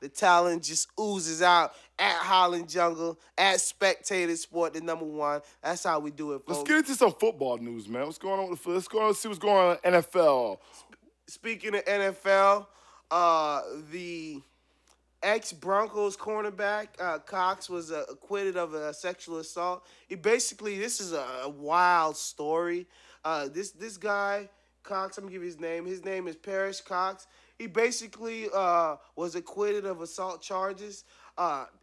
The talent just oozes out at Holland Jungle, at Spectator Sport, the number one. That's how we do it, Let's folks. get into some football news, man. What's going on with the Let's go and see what's going on in the NFL. Speaking of NFL, the ex Broncos cornerback Cox was acquitted of a sexual assault. He basically, this is a wild story. This guy Cox, I'm gonna give you his name. His name is Parrish Cox. He basically was acquitted of assault charges.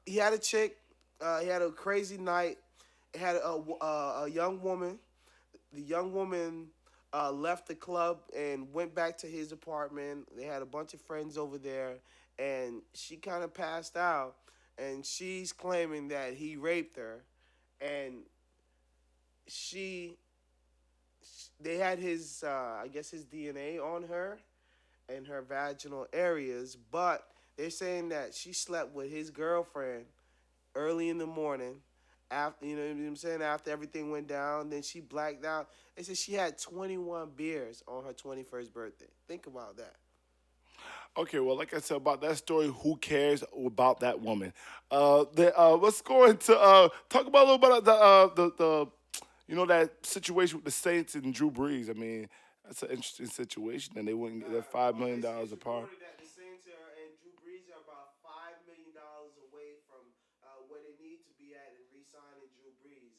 He had a chick. He had a crazy night. He had a young woman. The young woman left the club and went back to his apartment. They had a bunch of friends over there, and she kind of passed out. And she's claiming that he raped her, and she, they had his, I guess his DNA on her and her vaginal areas, but they're saying that she slept with his girlfriend early in the morning. After, you know what I'm saying, after everything went down, then she blacked out. They said she had 21 beers on her 21st birthday. Think about that. Okay, well, like I said about that story, who cares about that woman? Let's go into talk about a little bit of that situation with the Saints and Drew Brees. I mean, that's an interesting situation, and they wouldn't get their $5 million apart. Reported that the Saints and Drew Brees are about $5 million away from where they need to be at in re-signing Drew Brees.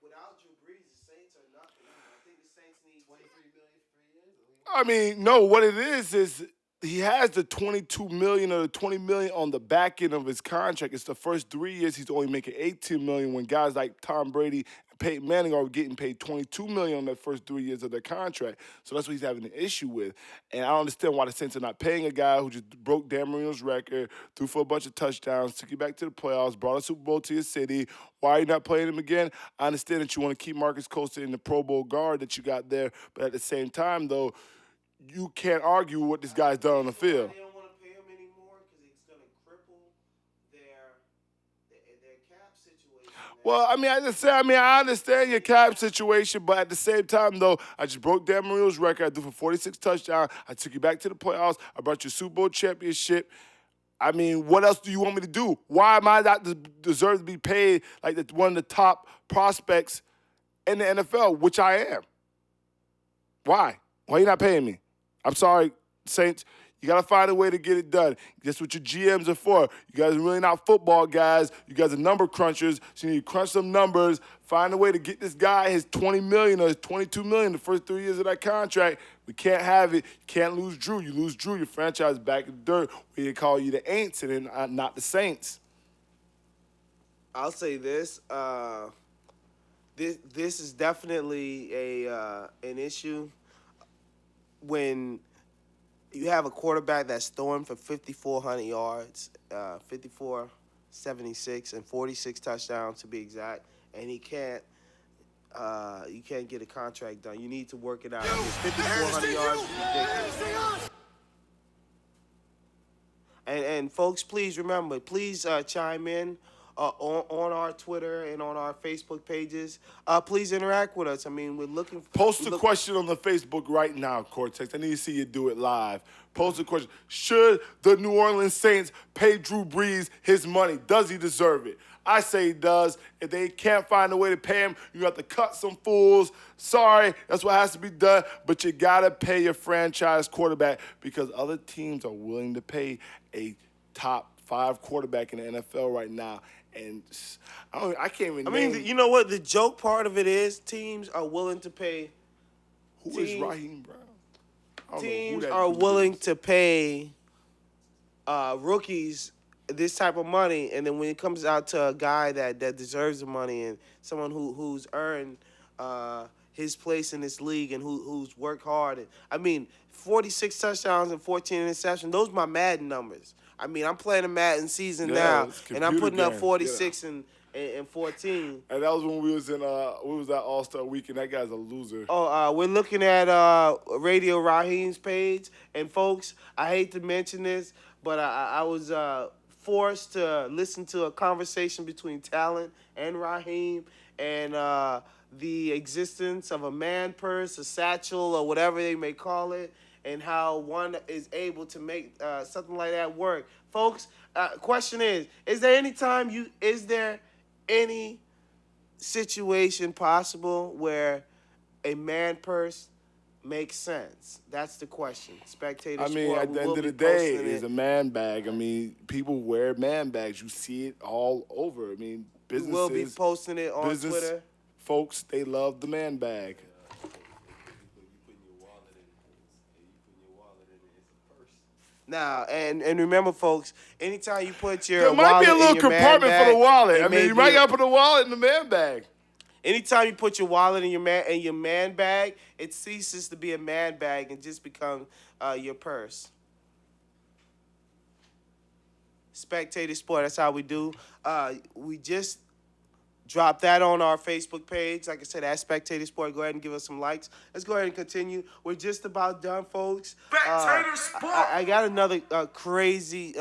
Without Drew Brees, the Saints are nothing. I think the Saints need 23 million for 3 years. I mean, no, what it is he has the 22 million or the 20 million on the back end of his contract. It's the first 3 years he's only making 18 million when guys like Tom Brady and Peyton Manning are getting paid 22 million on the first 3 years of their contract. So that's what he's having an issue with. And I don't understand why the Saints are not paying a guy who just broke Dan Marino's record, threw for a bunch of touchdowns, took you back to the playoffs, brought a Super Bowl to your city. Why are you not playing him again? I understand that you want to keep Marcus Costa in the Pro Bowl guard that you got there, but at the same time, though, you can't argue what this guy's done on the field. They don't want to pay him anymore because it's going to cripple their their cap situation, man. Well, I mean, I understand your cap situation, but at the same time, though, I just broke Dan Marino's record. I threw for 46 touchdowns. I took you back to the playoffs. I brought you a Super Bowl championship. I mean, what else do you want me to do? Why am I not deserve to be paid like one of the top prospects in the NFL, which I am? Why? Why are you not paying me? I'm sorry, Saints. You got to find a way to get it done. That's what your GMs are for. You guys are really not football guys. You guys are number crunchers. So you need to crunch some numbers, find a way to get this guy his 20 million or his 22 million the first 3 years of that contract. We can't have it. You can't lose Drew. You lose Drew, your franchise is back in the dirt. We call you the Aints and then not the Saints. I'll say this. This is definitely an issue when you have a quarterback that's throwing for 5,400 yards, 5,476, and 46 touchdowns to be exact, and he can't. You can't get a contract done. You need to work it out. 5,400 yards is ridiculous. And folks, please remember, please chime in on our Twitter and on our Facebook pages. Please interact with us. I mean, we're looking for... Post a question on the Facebook right now, Cortex. I need to see you do it live. Post a question. Should the New Orleans Saints pay Drew Brees his money? Does he deserve it? I say he does. If they can't find a way to pay him, you have to cut some fools. Sorry, that's what has to be done. But you got to pay your franchise quarterback because other teams are willing to pay a top 5 quarterback in the NFL right now. And I can't even name... you know what? The joke part of it is teams are willing to pay... Who is Raheem Brown? Teams are willing to pay rookies this type of money, and then when it comes out to a guy that deserves the money and someone who's earned his place in this league and who's worked hard. And, I mean, 46 touchdowns and 14 interceptions, those are my Madden numbers. I mean, I'm playing a Madden season now, and I'm putting up 46 and 14. And that was when we was at All-Star Week, and that guy's a loser. We're looking at Radio Raheem's page, and folks, I hate to mention this, but I was forced to listen to a conversation between Talent and Raheem, and the existence of a man purse, a satchel, or whatever they may call it, and how one is able to make something like that work. folks. Question is there any time is there any situation possible where a man purse makes sense? That's the question. Spectator I mean, Sport. at We the will end of be the day, posting it's it. a man bag. I mean, people wear man bags. You see it all over. I mean, We will be businesses, posting it on business Twitter. folks, they love the man bag. Now, and remember, folks, anytime you put There your might be a wallet in little your man compartment for the bag, wallet. it I mean, may you might be. gotta put the wallet in the man bag. Anytime you put your wallet in your man bag, it ceases to be a man bag and just becomes your purse. Spectator Sport. That's how we do. We just drop that on our Facebook page. Like I said, at Spectator Sport. Go ahead and give us some likes. Let's go ahead and continue. We're just about done, folks. Spectator Sport. I got another crazy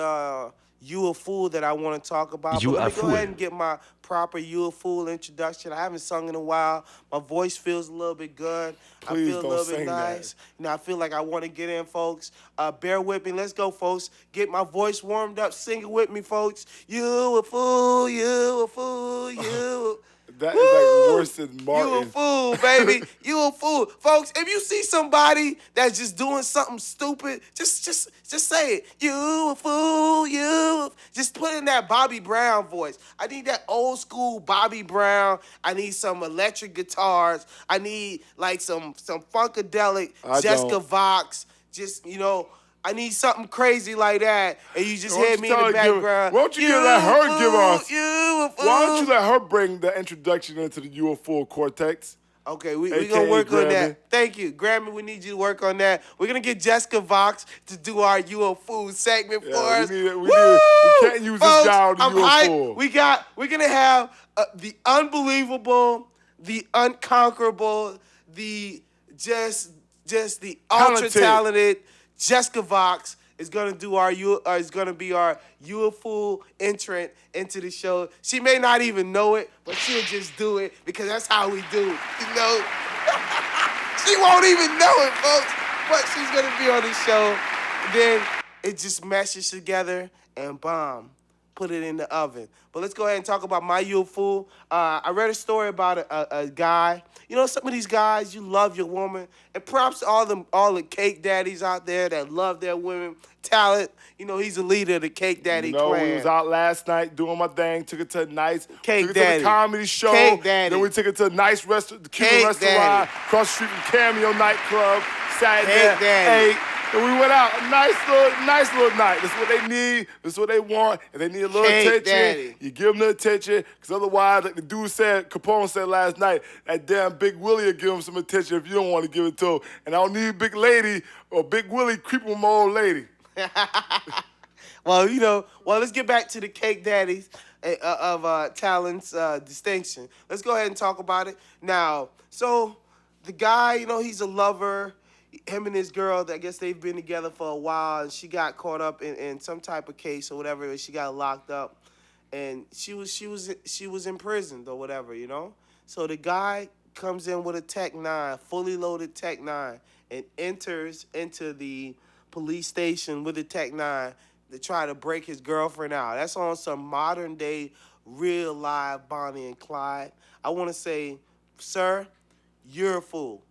you a fool that I want to talk about. But You let are me go fool. ahead and get my proper you a fool introduction. I haven't sung in a while. My voice feels a little bit good. I Please feel a don't little bit sing that. nice. I feel like I want to get in, folks. Bear with me. Let's go, folks. Get my voice warmed up. Sing it with me, folks. You a fool, you a fool, you. That is like Woo! worse than You a Martin. fool, baby. You a fool. Folks, if you see somebody that's just doing something stupid, just say it. You a fool, you. Just put in that Bobby Brown voice. I need that old school Bobby Brown. I need some electric guitars. I need like some funkadelic I Jessica don't. Vox. Just, I need something crazy like that, and you just Why don't hear you me in tell the her background. why don't you You let a her give fool, us? you a fool. Why don't you let her bring the introduction into the UFO cortex? Okay, we going to AKA work on Grammy. that. Thank you. Grammy, we need you to work on that. We're going to get Jessica Vox to do our UFO segment for Yeah, us. we can't use this Folks, guy on the I'm UFO. hyped. We're going to have the unbelievable, the unconquerable, the just the ultra Talented. talented Jessica Vox is gonna is gonna be our UFO entrant into the show. She may not even know it, but she'll just do it because that's how we do. She won't even know it, folks. But she's gonna be on the show. Then it just meshes together and bomb. Put it in the oven. But let's go ahead and talk about my UFO. I read a story about a guy. Some of these guys, you love your woman. And props to all the cake daddies out there that love their women. Talent. He's the leader of the cake daddy We was clan. out last night doing my thing. Took it to a nice, Cake took it to daddy. the comedy show. Cake daddy. Then we took it to a nice the Cuban Cake restaurant daddy. across the street from Cameo nightclub. Sat Cake there, daddy. ate, and we went out. A nice little night. That's what they need. That's what they want. If they need a little Cake attention, daddy. you give them the attention. Because otherwise, like the dude said, Capone said last night, that damn Big Willie will give him some attention if you don't want to give it to him. And I don't need Big Lady or Big Willie creeping with my old lady. Well, let's get back to the cake daddies of talent's distinction. Let's go ahead and talk about it now. So the guy, he's a lover. Him and his girl, I guess they've been together for a while, and she got caught up in some type of case or whatever. She got locked up, and she was imprisoned or whatever. So the guy comes in with a Tech 9, fully loaded Tech 9, and enters into the police station with a Tech 9 to try to break his girlfriend out. That's on some modern day, real live Bonnie and Clyde. I want to say, sir, you're a fool.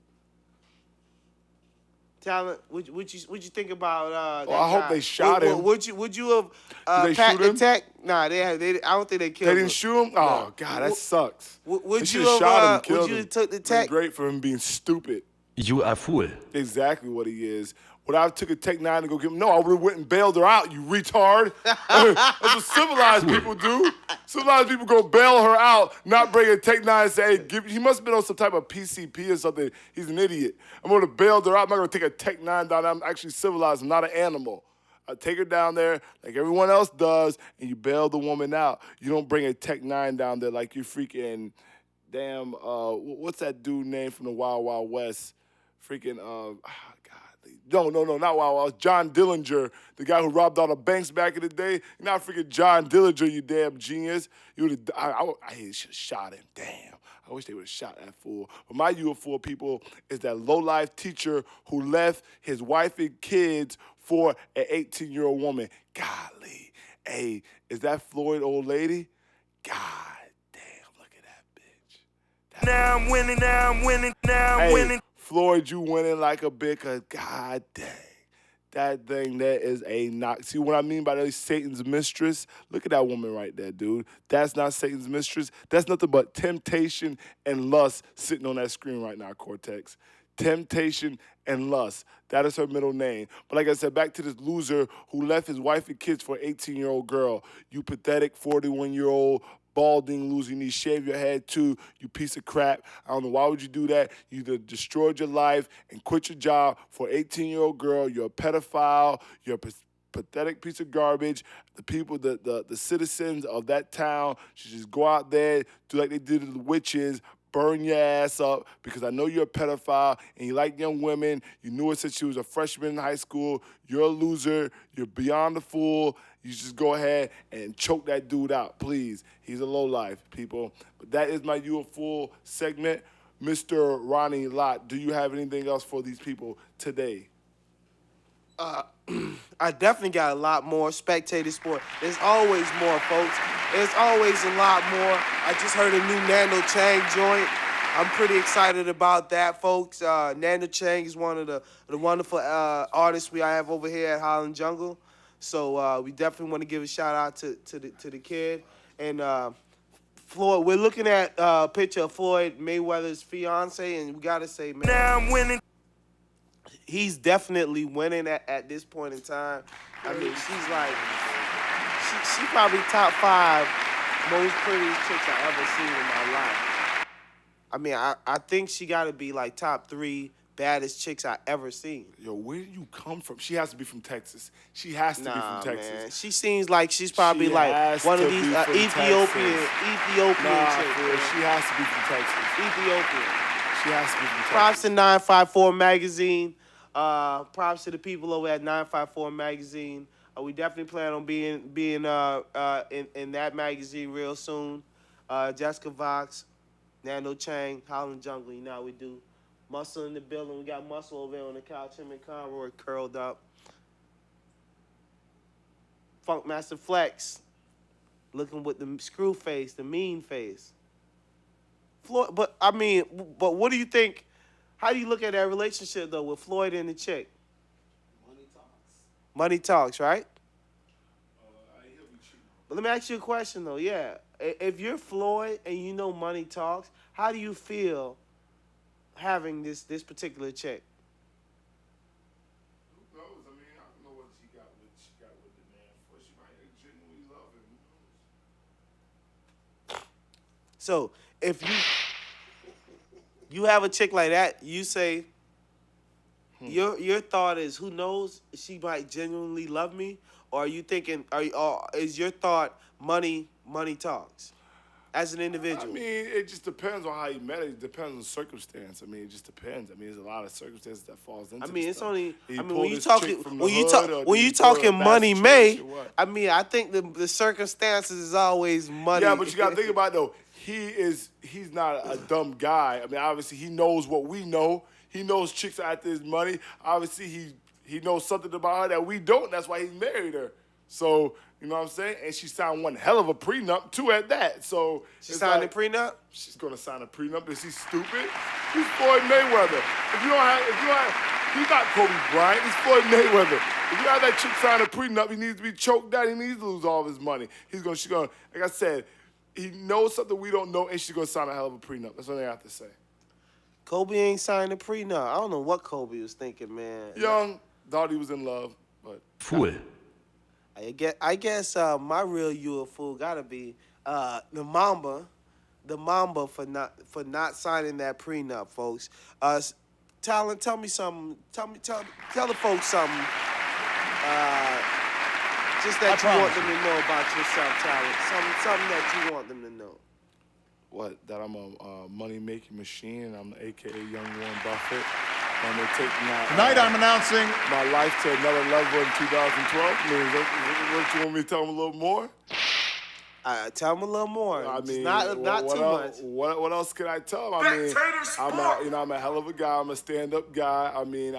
Talent, would you think about that I hope guy? they shot him. Would you have Did they packed shoot the him? Tech? Nah, I don't think they killed They him. didn't shoot him? Oh, No. God, that sucks. They Would should you have shot him and have killed would you him. have took the It'd been Tech? great for him being stupid. You are fool. Exactly what he is. Would I have took a Tech 9 to go get him? No, I would have went and bailed her out, you retard. That's what civilized people do. Civilized people go bail her out, not bring a Tech 9 and say, hey, he must have been on some type of PCP or something. He's an idiot. I'm going to bail her out. I'm not going to take a Tech 9 down there. I'm actually civilized. I'm not an animal. I take her down there like everyone else does, and you bail the woman out. You don't bring a Tech 9 down there like you're freaking damn, what's that dude name from the Wild Wild West? Freaking, God. No, not Wild Wild. John Dillinger, the guy who robbed all the banks back in the day. You're not freaking John Dillinger, you damn genius. You would I should have shot him. Damn. I wish they would have shot that fool. But my UFO people is that low-life teacher who left his wife and kids for an 18-year-old woman. Golly. Hey, is that Floyd old lady? God damn, look at that bitch. Now I'm winning, now I'm winning, now I'm winning. Floyd, you winning like a bicker. God dang. That thing there is a knock. See what I mean by that? Satan's mistress? Look at that woman right there, dude. That's not Satan's mistress. That's nothing but temptation and lust sitting on that screen right now, Cortex. Temptation and lust. That is her middle name. But like I said, back to this loser who left his wife and kids for an 18-year-old girl. You pathetic 41-year-old balding loser. You need to shave your head too, you piece of crap. I don't know why would you do that. You either destroyed your life and quit your job for an 18-year-old girl. You're a pedophile. You're a pathetic piece of garbage. The people, the citizens of that town should just go out there, do like they did to the witches, burn your ass up because I know you're a pedophile and you like young women. You knew it since you was a freshman in high school. You're a loser. You're beyond the fool. You just go ahead and choke that dude out, please. He's a lowlife, people. But that is my You a Fool segment. Mr. Ronnie Lott, do you have anything else for these people today? I definitely got a lot more spectator sport. There's always more, folks. There's always a lot more. I just heard a new Nano Chang joint. I'm pretty excited about that, folks. Nano Chang is one of the wonderful artists we have over here at Holland Jungle. So we definitely want to give a shout out to the kid. And Floyd, we're looking at a picture of Floyd Mayweather's fiance, and we gotta say, man, Now I'm winning. he's definitely winning at this point in time. I mean, she's like, she probably top 5 most prettiest chicks I ever seen in my life. I mean, I think she got to be like top 3 baddest chicks I ever seen. Yo, where do you come from? She has to be from Texas. She has to be Nah, from Texas. man. She seems like she's probably She like has one to of these be from Ethiopian Nah, chicks. fool, she has to be from Texas. Ethiopian. She has to be from Texas. Props to 954 Magazine. Props to the people over at 954 Magazine. We definitely plan on being in that magazine real soon. Jessica Vox, Nano Chang, Holland Jungle. You know how we do. Muscle in the building. We got Muscle over there on the couch. Him and Conroy curled up. Funk Master Flex, looking with the screw face, the mean face. Floyd, but what do you think? How do you look at that relationship though with Floyd and the chick? Money talks. Money talks, right? But let me ask you a question though. Yeah, if you're Floyd and you know money talks, how do you feel having this particular chick? Who knows? I mean, I don't know what she got with the man for. She might genuinely love him. Who knows? So if you have a chick like that, you say your thought is, who knows, she might genuinely love me, or are you thinking, or is your thought money talks as an individual? I mean, it just depends on how you met it. It depends on the circumstance. I mean, it just depends. I mean, there's a lot of circumstances that falls into. I mean, it's stuff. only. Did I he mean, pull when you this talking chick from the when you hood, talk or when did you he pull a talking bad money situation, May. or what? I mean, I think the circumstances is always money. Yeah, but you gotta think about it, though. He's not a dumb guy. I mean, obviously he knows what we know. He knows chicks are after his money. Obviously he knows something about her that we don't. That's why he married her. So, you know what I'm saying? And she signed one hell of a prenup too at that. So She it's signed like, a prenup. she's gonna sign a prenup. Is he stupid? He's Floyd Mayweather. He's not Kobe Bryant. He's Floyd Mayweather. If you have that chick sign a prenup, he needs to be choked out. He needs to lose all of his money. She's gonna, like I said, he knows something we don't know, and she's gonna sign a hell of a prenup. That's what I have to say. Kobe ain't signed a prenup. I don't know what Kobe was thinking, man. Young, thought he was in love, but Fool. I guess my real UFO gotta be the Mamba for not signing that prenup, folks. Talent, tell me something. Tell the folks something. Just that you want them to know about yourself, Talent. Something that you want them to know. what? That I'm a money-making machine, and I'm the AKA Young Warren Buffett. I'm gonna take Tonight I'm announcing my life to another level in 2012. I mean, what you want me to tell them a little more? Tell them a little more. I Just mean, not what too else, much. What else can I tell them? I mean, I'm a hell of a guy. I'm a stand-up guy. I mean,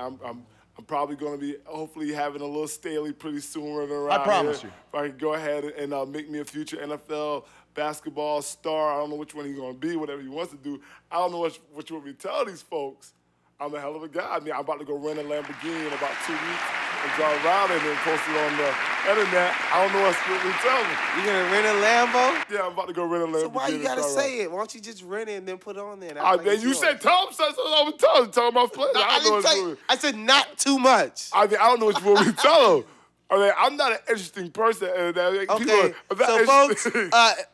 I'm probably going to be hopefully having a little Staley pretty soon running around I promise here. you. If I can go ahead and make me a future NFL basketball star. I don't know which one he's going to be, whatever he wants to do. I don't know what you want me to tell these folks. I'm a hell of a guy. I mean, I'm about to go rent a Lamborghini in about 2 weeks and drive around and then post it on the internet. I don't know what to tell them. You gonna rent a Lambo? Yeah, I'm about to go rent a Lamborghini. So why you gotta and drive say it? Why don't you just rent it and then put it on there? and act around. like Man, it's you yours? said tell him, so I'm telling my players. No, I don't know didn't what say. to do. I said not too much. I mean, I don't know what you want me to tell them. I mean, I'm not an interesting person. And Okay, people are not so folks, interesting.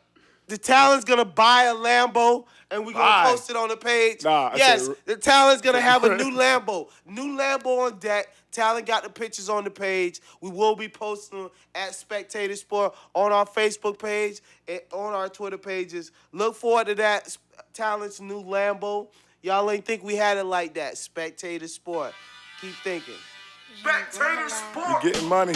the talent's gonna buy a Lambo and we're gonna Buy? post it on the page. Nah, I yes, said- the talent's gonna have a new Lambo. New Lambo on deck. Talent got the pictures on the page. We will be posting them at Spectator Sport on our Facebook page and on our Twitter pages. Look forward to that. Talent's new Lambo. Y'all ain't think we had it like that. Spectator Sport. Keep thinking. You're getting money.